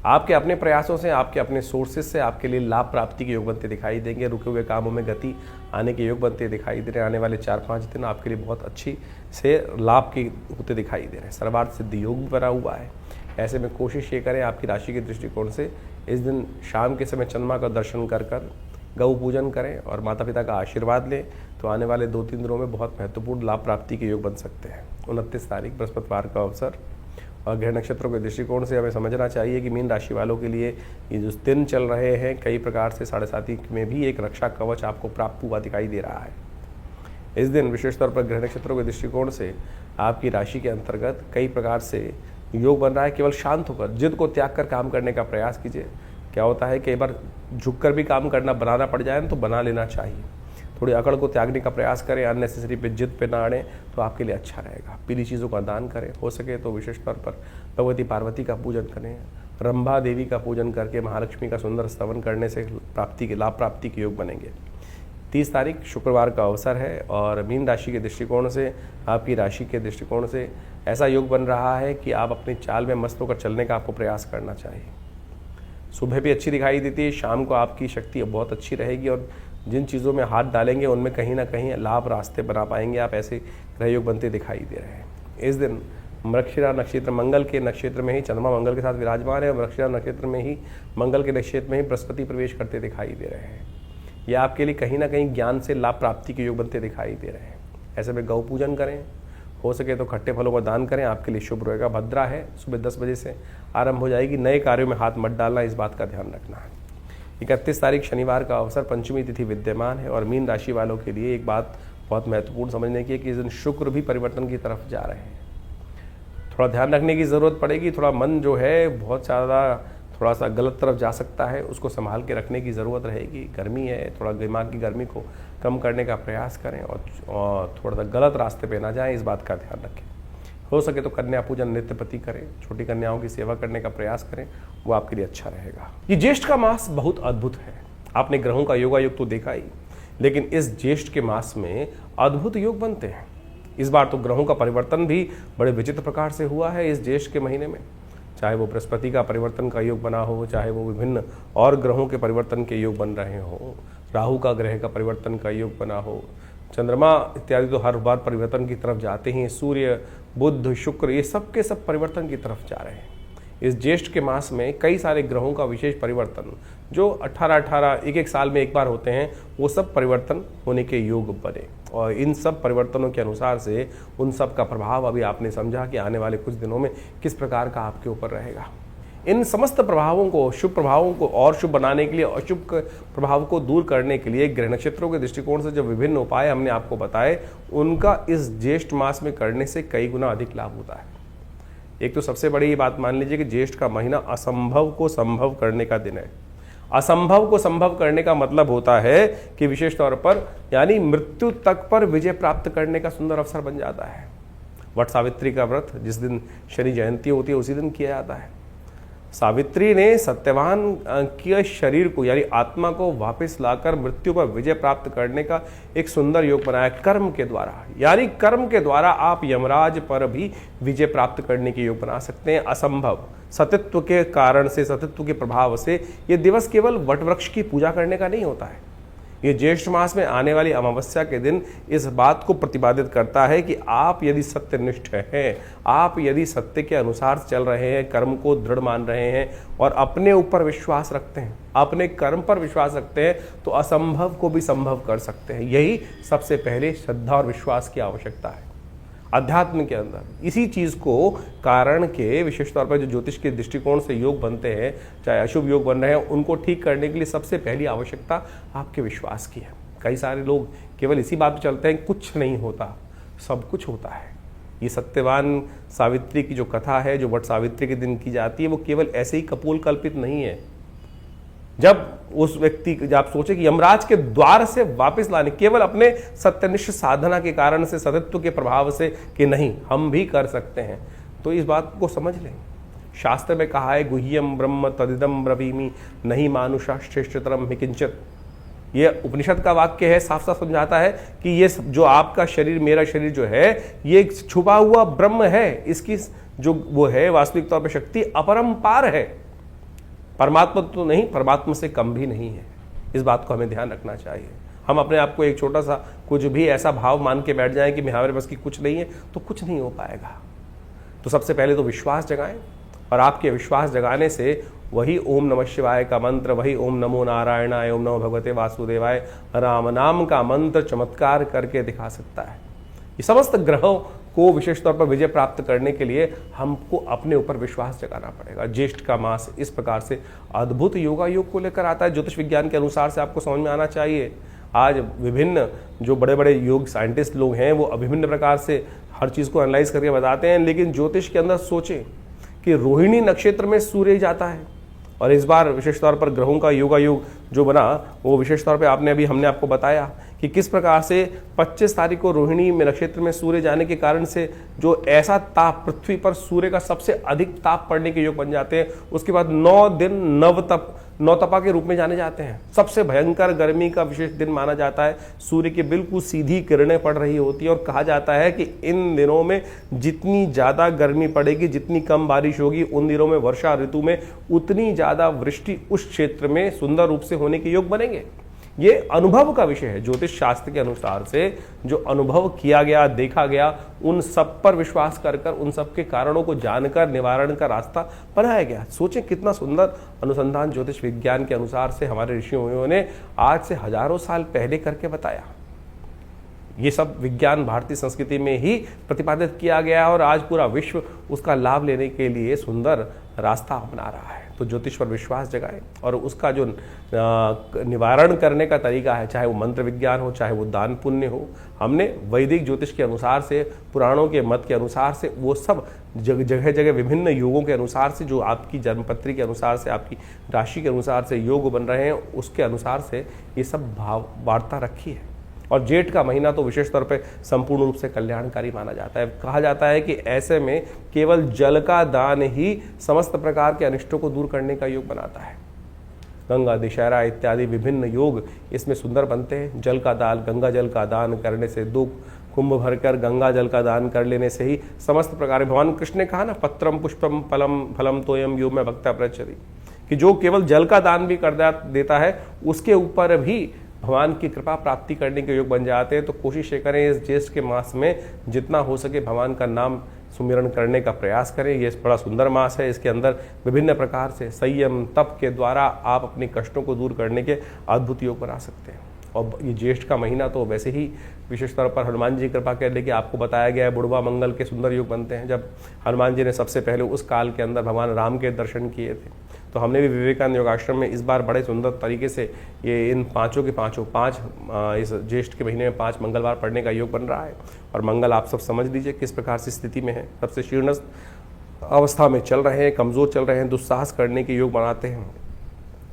आपके अपने प्रयासों से, आपके अपने सोर्सेज से आपके लिए लाभ प्राप्ति के योग बनते दिखाई देंगे, रुके हुए कामों में गति आने के योग बनते दिखाई दे रहे हैं। आने वाले 4-5 दिन आपके लिए बहुत अच्छी से लाभ के होते दिखाई दे रहे हैं। सर्वार्थ सिद्ध योग भी बना हुआ है। ऐसे में कोशिश ये करें आपकी राशि के दृष्टिकोण से इस दिन शाम के समय चंद्रमा का दर्शन कर गौ पूजन करें और माता पिता का आशीर्वाद लें, तो आने वाले 2-3 दिनों में बहुत महत्वपूर्ण लाभ प्राप्ति के योग बन सकते हैं। 29 तारीख बृहस्पतिवार का अवसर, और ग्रह नक्षत्रों के दृष्टिकोण से हमें समझना चाहिए कि मीन राशि वालों के लिए ये जो दिन चल रहे हैं कई प्रकार से 7.5 में भी एक रक्षा कवच आपको प्राप्त हुआ दिखाई दे रहा है। इस दिन विशेष तौर पर ग्रह नक्षत्रों के दृष्टिकोण से आपकी राशि के अंतर्गत कई प्रकार से योग बन रहा है। केवल शांत होकर जिद को त्याग कर काम करने का प्रयास कीजिए। क्या होता है कई बार झुककर भी काम करना बनाना पड़ जाए तो बना लेना चाहिए। थोड़ी अकड़ को त्यागने का प्रयास करें, अननेसेसरी पे जिद पे ना अड़ें तो आपके लिए अच्छा रहेगा। पीली चीज़ों का दान करें, हो सके तो विशेष तौर पर भगवती पार्वती का पूजन करें, रंभा देवी का पूजन करके महालक्ष्मी का सुंदर स्तवन करने से लाभ प्राप्ति के योग बनेंगे। 30 तारीख शुक्रवार का अवसर है, और मीन राशि के दृष्टिकोण से आपकी राशि के दृष्टिकोण से ऐसा योग बन रहा है कि आप अपनी चाल में मस्त होकर चलने का आपको प्रयास करना चाहिए। सुबह भी अच्छी दिखाई देती है, शाम को आपकी शक्ति बहुत अच्छी रहेगी, और जिन चीज़ों में हाथ डालेंगे उनमें कहीं ना कहीं लाभ रास्ते बना पाएंगे आप। ऐसे ग्रह योग बनते दिखाई दे रहे हैं। इस दिन मृगशिरा नक्षत्र, मंगल के नक्षत्र में ही चंद्रमा मंगल के साथ विराजमान है, और मृगशिरा नक्षत्र में ही मंगल के नक्षत्र में ही बृहस्पति प्रवेश करते दिखाई दे रहे हैं। यह आपके लिए कहीं ना कहीं ज्ञान से लाभ प्राप्ति के योग बनते दिखाई दे रहे हैं। ऐसे में गौ पूजन करें, हो सके तो खट्टे फलों का दान करें, आपके लिए शुभ रहेगा। भद्रा है, सुबह 10 बजे से आरंभ हो जाएगी। नए कार्यों में हाथ मत डालना, इस बात का ध्यान रखना है। 31 तारीख शनिवार का अवसर, पंचमी तिथि विद्यमान है, और मीन राशि वालों के लिए एक बात बहुत महत्वपूर्ण समझने की है कि इस दिन शुक्र भी परिवर्तन की तरफ जा रहे हैं। थोड़ा ध्यान रखने की ज़रूरत पड़ेगी। थोड़ा मन जो है बहुत ज़्यादा थोड़ा सा गलत तरफ जा सकता है, उसको संभाल के रखने की ज़रूरत रहेगी। गर्मी है, थोड़ा दिमाग की गर्मी को कम करने का प्रयास करें, और थोड़ा सा गलत रास्ते पे ना जाएं, इस बात का ध्यान रखें। हो सके तो कन्या पूजन नित्य प्रति करें, छोटी कन्याओं की सेवा करने का प्रयास करें, वो आपके लिए अच्छा रहेगा। ये ज्येष्ठ का मास बहुत अद्भुत है। आपने ग्रहों का योगायोग तो देखा ही, लेकिन इस ज्येष्ठ के मास में अद्भुत योग बनते हैं। इस बार तो ग्रहों का परिवर्तन भी बड़े विचित्र प्रकार से हुआ है इस ज्येष्ठ के महीने में। चाहे वो बृहस्पति का परिवर्तन का योग बना हो, चाहे वो विभिन्न और ग्रहों के परिवर्तन के योग बन रहे हो, राहु का ग्रह का परिवर्तन का योग बना हो, चंद्रमा इत्यादि तो हर बार परिवर्तन की तरफ जाते हैं। सूर्य, बुध, शुक्र, ये सब के सब परिवर्तन की तरफ जा रहे हैं। इस ज्येष्ठ के मास में कई सारे ग्रहों का विशेष परिवर्तन जो 18-18 एक साल में एक बार होते हैं, वो सब परिवर्तन होने के योग बने, और इन सब परिवर्तनों के अनुसार से उन सब का प्रभाव अभी आपने समझा कि आने वाले कुछ दिनों में किस प्रकार का आपके ऊपर रहेगा। इन समस्त प्रभावों को, शुभ प्रभावों को और शुभ बनाने के लिए, अशुभ प्रभाव को दूर करने के लिए ग्रह नक्षत्रों के दृष्टिकोण से जो विभिन्न उपाय हमने आपको बताए, उनका इस ज्येष्ठ मास में करने से कई गुना अधिक लाभ होता है। एक तो सबसे बड़ी बात मान लीजिए कि ज्येष्ठ का महीना असंभव को संभव करने का दिन है। असंभव को संभव करने का मतलब होता है कि विशेष तौर पर यानी मृत्यु तक पर विजय प्राप्त करने का सुंदर अवसर बन जाता है। वट सावित्री का व्रत जिस दिन शनि जयंती होती है उसी दिन किया जाता है। सावित्री ने सत्यवान के शरीर को यानी आत्मा को वापस लाकर मृत्यु पर विजय प्राप्त करने का एक सुंदर योग बनाया कर्म के द्वारा। यानी कर्म के द्वारा आप यमराज पर भी विजय प्राप्त करने के योग बना सकते हैं। असंभव सतित्व के कारण से, सतित्व के प्रभाव से ये दिवस केवल वटवृक्ष की पूजा करने का नहीं होता है। ये ज्येष्ठ मास में आने वाली अमावस्या के दिन इस बात को प्रतिपादित करता है कि आप यदि सत्यनिष्ठ हैं, आप यदि सत्य के अनुसार चल रहे हैं, कर्म को दृढ़ मान रहे हैं और अपने ऊपर विश्वास रखते हैं, अपने कर्म पर विश्वास रखते हैं, तो असंभव को भी संभव कर सकते हैं। यही सबसे पहले श्रद्धा और विश्वास की आवश्यकता है अध्यात्म के अंदर। इसी चीज को कारण के विशेष तौर पर जो ज्योतिष के दृष्टिकोण से योग बनते हैं, चाहे अशुभ योग बन रहे हैं, उनको ठीक करने के लिए सबसे पहली आवश्यकता आपके विश्वास की है। कई सारे लोग केवल इसी बात पर चलते हैं, कुछ नहीं होता, सब कुछ होता है। ये सत्यवान सावित्री की जो कथा है, जो वट सावित्री के दिन की जाती है, वो केवल ऐसे ही कपोल कल्पित नहीं है। जब उस व्यक्ति, जब आप सोचे कि यमराज के द्वार से वापस लाने केवल अपने सत्यनिष्ठ साधना के कारण से, सतित्व के प्रभाव से कि नहीं हम भी कर सकते हैं, तो इस बात को समझ लें। शास्त्र में कहा है गुह्यम ब्रह्म तदिदम ब्रवीमि नहीं मानुषा श्रेष्ठतरम हि किंचित। ये उपनिषद का वाक्य है, साफ साफ समझाता है कि ये जो आपका शरीर, मेरा शरीर जो है, ये छुपा हुआ ब्रह्म है। इसकी जो वो है वास्तविक तौर पर शक्ति अपरंपार है। परमात्मा तो नहीं, परमात्मा से कम भी नहीं है। इस बात को हमें ध्यान रखना चाहिए। हम अपने आप को एक छोटा सा कुछ भी ऐसा भाव मान के बैठ जाएं कि हमारे बस की कुछ नहीं है, तो कुछ नहीं हो पाएगा। तो सबसे पहले तो विश्वास जगाएं, और आपके विश्वास जगाने से वही ओम नमः शिवाय का मंत्र, वही ओम नमो नारायणाय, ओम नमो भगवते वासुदेवाय, राम नाम का मंत्र चमत्कार करके दिखा सकता है। ये समस्त ग्रहों को विशेष तौर पर विजय प्राप्त करने के लिए हमको अपने ऊपर विश्वास जगाना पड़ेगा। ज्येष्ठ का मास इस प्रकार से अद्भुत योगा योग को लेकर आता है। ज्योतिष विज्ञान के अनुसार से आपको समझ में आना चाहिए। आज विभिन्न जो बड़े बड़े योग साइंटिस्ट लोग हैं, वो विभिन्न प्रकार से हर चीज़ को एनालाइज करके बताते हैं, लेकिन ज्योतिष के अंदर सोचें कि रोहिणी नक्षत्र में सूर्य जाता है, और इस बार विशेष तौर पर ग्रहों का योगा योग जो बना, वो विशेष तौर पे हमने आपको बताया कि किस प्रकार से 25 तारीख को रोहिणी में नक्षत्र में सूर्य जाने के कारण से जो ऐसा ताप, पृथ्वी पर सूर्य का सबसे अधिक ताप पड़ने के योग बन जाते हैं। उसके बाद 9 दिन नवतपा के रूप में जाने जाते हैं। सबसे भयंकर गर्मी का विशेष दिन माना जाता है। सूर्य की बिल्कुल सीधी किरणें पड़ रही होती है, और कहा जाता है कि इन दिनों में जितनी ज़्यादा गर्मी पड़ेगी, जितनी कम बारिश होगी, उन दिनों में वर्षा ऋतु में उतनी ज़्यादा वृष्टि उस क्षेत्र में सुंदर रूप से होने के योग बनेंगे। ये अनुभव का विषय है। ज्योतिष शास्त्र के अनुसार से जो अनुभव किया गया, देखा गया, उन सब पर विश्वास कर उन सब के कारणों को जानकर निवारण का रास्ता बनाया गया। सोचें कितना सुंदर अनुसंधान ज्योतिष विज्ञान के अनुसार से हमारे ऋषियों ने आज से हजारों साल पहले करके बताया। ये सब विज्ञान भारतीय संस्कृति में ही प्रतिपादित किया गया, और आज पूरा विश्व उसका लाभ लेने के लिए सुंदर रास्ता अपना रहा है। तो ज्योतिष पर विश्वास जगाएं, और उसका जो निवारण करने का तरीका है, चाहे वो मंत्र विज्ञान हो, चाहे वो दान पुण्य हो, हमने वैदिक ज्योतिष के अनुसार से, पुराणों के मत के अनुसार से, वो सब जगह जगह विभिन्न योगों के अनुसार से, जो आपकी जन्मपत्री के अनुसार से, आपकी राशि के अनुसार से योग बन रहे हैं, उसके अनुसार से ये सब भाव वार्ता रखी है। और जेठ का महीना तो विशेष तौर पे संपूर्ण रूप से कल्याणकारी माना जाता है। कहा जाता है कि ऐसे में केवल जल का दान ही समस्त प्रकार के अनिष्टों को दूर करने का योग बनाता है। गंगा दशहरा इत्यादि विभिन्न योग इसमें सुंदर बनते हैं। जल का दान, गंगा जल का दान करने से, 2 कुंभ भरकर गंगा जल का दान कर लेने से ही समस्त प्रकार, भगवान कृष्ण ने कहा ना, पत्रम पुष्पम फलम फलम तोयम यो में भक्ता प्रचरी, कि जो केवल जल का दान भी कर देता है, उसके ऊपर भी भगवान की कृपा प्राप्ति करने के योग बन जाते हैं। तो कोशिश ये करें इस ज्येष्ठ के मास में जितना हो सके भगवान का नाम सुमिरन करने का प्रयास करें। ये बड़ा सुंदर मास है। इसके अंदर विभिन्न प्रकार से संयम, तप के द्वारा आप अपने कष्टों को दूर करने के अद्भुत योग बना सकते हैं। और ये ज्येष्ठ का महीना तो वैसे ही विशेष तौर पर हनुमान जी की कृपा कर ले कि आपको बताया गया है बुढ़वा मंगल के सुंदर योग बनते हैं। जब हनुमान जी ने सबसे पहले उस काल के अंदर भगवान राम के दर्शन किए थे, तो हमने भी विवेकानंद योगाश्रम में इस बार बड़े सुंदर तरीके से ये इन पाँचों के पाँच इस ज्येष्ठ के महीने में 5 मंगलवार पढ़ने का योग बन रहा है। और मंगल आप सब समझ लीजिए किस प्रकार से स्थिति में है, सबसे शीर्ण अवस्था में चल रहे हैं, कमज़ोर चल रहे हैं, दुस्साहस करने के योग बनाते हैं।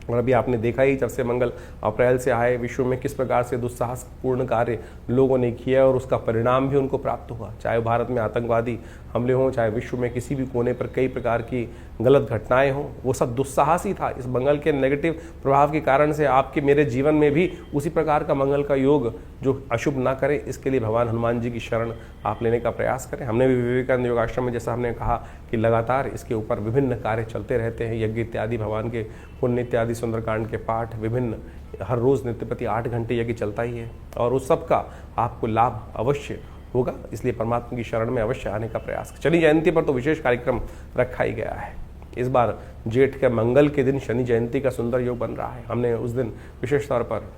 और अभी आपने देखा ही जब से मंगल अप्रैल से आए, विश्व में किस प्रकार से दुस्साहसपूर्ण कार्य लोगों ने किया और उसका परिणाम भी उनको प्राप्त हुआ। चाहे भारत में आतंकवादी हमले हों, चाहे विश्व में किसी भी कोने पर कई प्रकार की गलत घटनाएं हों, वो सब दुस्साहस ही था। इस मंगल के नेगेटिव प्रभाव के कारण से आपके मेरे जीवन में भी उसी प्रकार का मंगल का योग जो अशुभ ना करे, इसके लिए भगवान हनुमान जी की शरण आप लेने का प्रयास करें। हमने भी विवेकानंद योगाश्रम में जैसा हमने कहा कि लगातार इसके ऊपर विभिन्न कार्य चलते रहते हैं, यज्ञ इत्यादि, भगवान के पुण्य इत्यादि, सुंदरकांड के पाठ, विभिन्न हर रोज़ नित्य प्रति 8 घंटे यज्ञ चलता ही है और उस सब का आपको लाभ अवश्य होगा। इसलिए परमात्मा की शरण में अवश्य आने का प्रयास। शनि जयंती पर तो विशेष कार्यक्रम रखा ही गया है। इस बार जेठ के मंगल के दिन शनि जयंती का सुंदर योग बन रहा है। हमने उस दिन विशेष तौर पर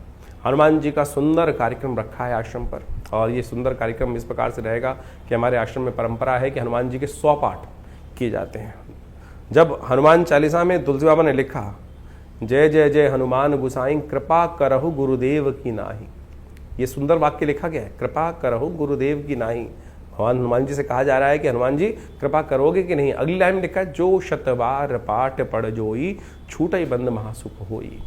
हनुमान जी का सुंदर कार्यक्रम रखा है आश्रम पर, और ये सुंदर कार्यक्रम इस प्रकार से रहेगा कि हमारे आश्रम में परंपरा है कि हनुमान जी के 100 पाठ किए जाते हैं। जब हनुमान चालीसा में तुलसी बाबा ने लिखा जय जय जय हनुमान गुसाई कृपा करहु गुरुदेव की नाही, ये सुंदर वाक्य लिखा गया है, कृपा करहु गुरुदेव की नाही। भगवान हनुमान जी से कहा जा रहा है कि हनुमान जी कृपा करोगे कि नहीं। अगली लाइन में लिखा है जो शतवार पाठ पढ़ जोई छूटई बंद महासुख होई।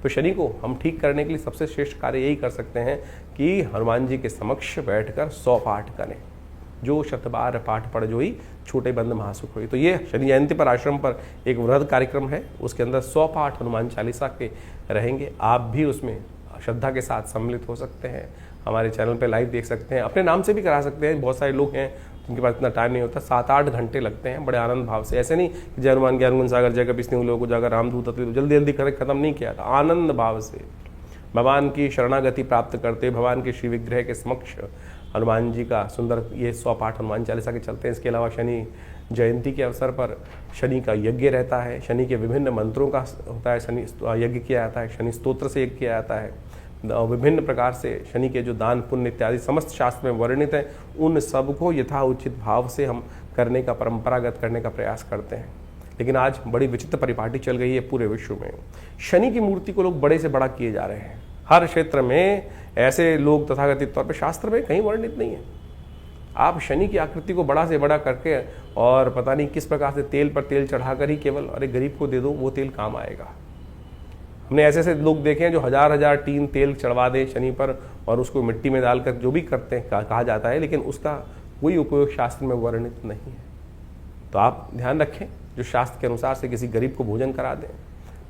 तो शनि को हम ठीक करने के लिए सबसे श्रेष्ठ कार्य यही कर सकते हैं कि हनुमान जी के समक्ष बैठकर 100 पाठ करें। जो शतबार पाठ पढ़ जोई छूटे बंद महासुख होई। तो ये शनि जयंती पर आश्रम पर एक वृहद कार्यक्रम है, उसके अंदर 100 पाठ हनुमान चालीसा के रहेंगे। आप भी उसमें श्रद्धा के साथ सम्मिलित हो सकते हैं। हमारे चैनल पे लाइव देख सकते हैं, अपने नाम से भी करा सकते हैं। बहुत सारे लोग हैं जिनके पास इतना टाइम नहीं होता, 7-8 घंटे लगते हैं बड़े आनंद भाव से। ऐसे नहीं कि जय हनुमान ज्ञान गुण सागर, जय कपिस्नि लोगों को जाकर रामदूत जल्दी जल्दी कर खत्म नहीं किया था। आनंद भाव से भगवान की शरणागति प्राप्त करते भगवान के श्री विग्रह के समक्ष हनुमान जी का सुंदर ये 100 पाठ हनुमान चालीसा के चलते हैं। इसके अलावा शनि जयंती के अवसर पर शनि का यज्ञ रहता है, शनि के विभिन्न मंत्रों का होता है, शनि यज्ञ किया जाता है, शनि स्तोत्र से यज्ञ किया जाता है। विभिन्न प्रकार से शनि के जो दान पुण्य इत्यादि समस्त शास्त्र में वर्णित है, उन सबको यथा उचित भाव से हम करने का, परंपरागत करने का प्रयास करते हैं। लेकिन आज बड़ी विचित्र परिपाटी चल गई है पूरे विश्व में। शनि की मूर्ति को लोग बड़े से बड़ा किए जा रहे हैं। हर क्षेत्र में ऐसे लोग तथाकथित तौर पर शास्त्र में कहीं वर्णित नहीं है। आप शनि की आकृति को बड़ा से बड़ा करके और पता नहीं किस प्रकार से तेल पर तेल चढ़ाकर ही केवल अरे गरीब को दे दो वो तेल काम आएगा। हमने ऐसे ऐसे लोग देखे हैं जो हजार टीन तेल चढ़वा दें शनि पर और उसको मिट्टी में डालकर जो भी करते हैं कहा जाता है, लेकिन उसका कोई उपयोग शास्त्र में वर्णित नहीं है। तो आप ध्यान रखें, जो शास्त्र के अनुसार से किसी गरीब को भोजन करा दें,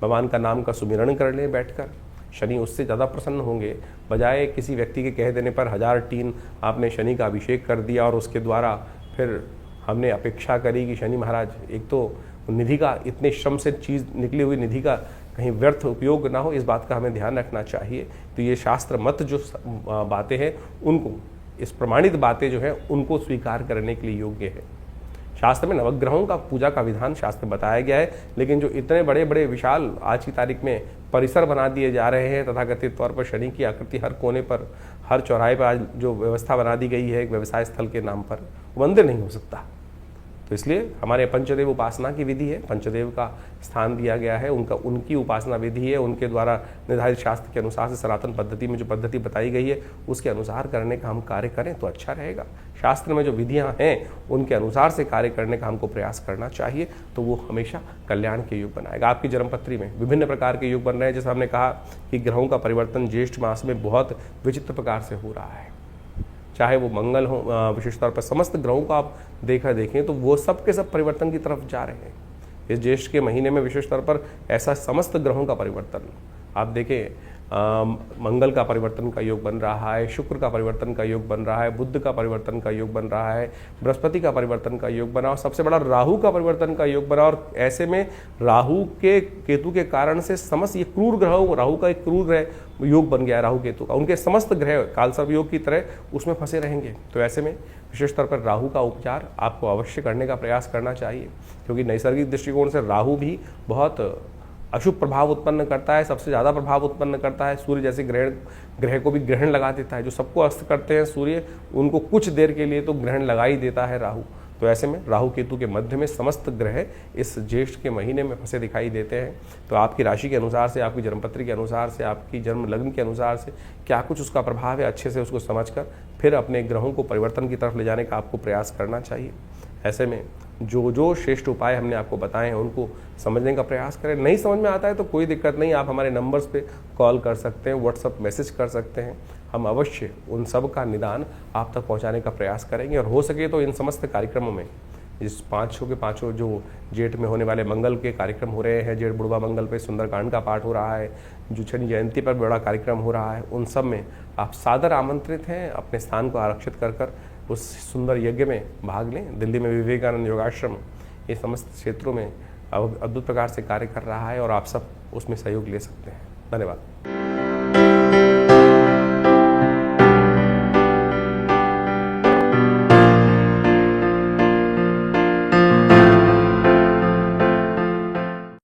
भगवान का नाम का सुमिरण कर लें बैठकर, शनि उससे ज़्यादा प्रसन्न होंगे। बजाय किसी व्यक्ति के कह देने पर 1000 टीन आपने शनि का अभिषेक कर दिया और उसके द्वारा फिर हमने अपेक्षा करी कि शनि महाराज एक तो निधि का, इतने श्रम से चीज़ निकली हुई निधि का कहीं व्यर्थ उपयोग ना हो, इस बात का हमें ध्यान रखना चाहिए। तो ये शास्त्र मत जो बातें हैं उनको, इस प्रमाणित बातें जो हैं उनको स्वीकार करने के लिए योग्य है। शास्त्र में नवग्रहों का पूजा का विधान शास्त्र बताया गया है, लेकिन जो इतने बड़े बड़े विशाल आज की तारीख में परिसर बना दिए जा रहे हैं, तथाकथित तौर पर शनि की आकृति हर कोने पर, हर चौराहे पर आज जो व्यवस्था बना दी गई है एक व्यवसाय स्थल के नाम पर, वो मंदिर नहीं हो सकता। तो इसलिए हमारे पंचदेव उपासना की विधि है, पंचदेव का स्थान दिया गया है, उनकी उपासना विधि है, उनके द्वारा निर्धारित शास्त्र के अनुसार से सनातन पद्धति में जो पद्धति बताई गई है उसके अनुसार करने का हम कार्य करें तो अच्छा रहेगा। शास्त्र में जो विधियां हैं उनके अनुसार से कार्य करने का हमको प्रयास करना चाहिए, तो वो हमेशा कल्याण के युग बनाएगा। आपकी जन्मपत्री में विभिन्न प्रकार के युग बन रहे हैं, जैसे हमने कहा कि ग्रहों का परिवर्तन ज्येष्ठ मास में बहुत विचित्र प्रकार से हो रहा है। चाहे वो मंगल हो, विशेष तौर पर समस्त ग्रहों को आप देखें तो वो सब के सब परिवर्तन की तरफ जा रहे हैं। इस ज्येष्ठ के महीने में विशेष तौर पर ऐसा समस्त ग्रहों का परिवर्तन आप देखें, मंगल का परिवर्तन का योग बन रहा है, शुक्र का परिवर्तन का योग बन रहा है, बुध का परिवर्तन का योग बन रहा है, बृहस्पति का परिवर्तन का योग बना और सबसे बड़ा राहु का परिवर्तन का योग बना। और ऐसे में राहु के केतु के कारण से समस्त ये क्रूर ग्रह, राहु का एक क्रूर ग्रह योग बन गया राहु केतु का, उनके समस्त ग्रह कालसर्प योग की तरह उसमें फंसे रहेंगे। तो ऐसे में विशेष तौर पर राहु का उपचार आपको अवश्य करने का प्रयास करना चाहिए, क्योंकि नैसर्गिक दृष्टिकोण से राहु भी बहुत अशुभ प्रभाव उत्पन्न करता है, सबसे ज़्यादा प्रभाव उत्पन्न करता है। सूर्य जैसे ग्रह को भी ग्रहण लगा देता है। जो सबको अस्त करते हैं सूर्य, उनको कुछ देर के लिए तो ग्रहण लगा ही देता है राहु। तो ऐसे में राहु केतु के मध्य में समस्त ग्रह इस ज्येष्ठ के महीने में फंसे दिखाई देते हैं। तो आपकी राशि के अनुसार से, आपकी जन्मपत्री के अनुसार से, आपकी जन्म लग्न के अनुसार से क्या कुछ उसका प्रभाव है, अच्छे से उसको समझकर फिर अपने ग्रहों को परिवर्तन की तरफ ले जाने का आपको प्रयास करना चाहिए। ऐसे में जो श्रेष्ठ उपाय हमने आपको बताए हैं उनको समझने का प्रयास करें। नहीं समझ में आता है तो कोई दिक्कत नहीं, आप हमारे नंबर्स पे कॉल कर सकते हैं, व्हाट्सअप मैसेज कर सकते हैं। हम अवश्य उन सब का निदान आप तक पहुंचाने का प्रयास करेंगे। और हो सके तो इन समस्त कार्यक्रमों में इस 5 के 5 जो जेठ में होने वाले मंगल के कार्यक्रम हो रहे हैं, जेठ बुढ़वा मंगल पे सुंदरकांड का पाठ हो रहा है, जो शनि जयंती पर बड़ा कार्यक्रम हो रहा है, उन सब में आप सादर आमंत्रित हैं। अपने स्थान को आरक्षित कर उस सुंदर यज्ञ में भाग लें। दिल्ली में विवेकानंद योगाश्रम ये समस्त क्षेत्रों में अद्भुत प्रकार से कार्य कर रहा है और आप सब उसमें सहयोग ले सकते हैं। धन्यवाद।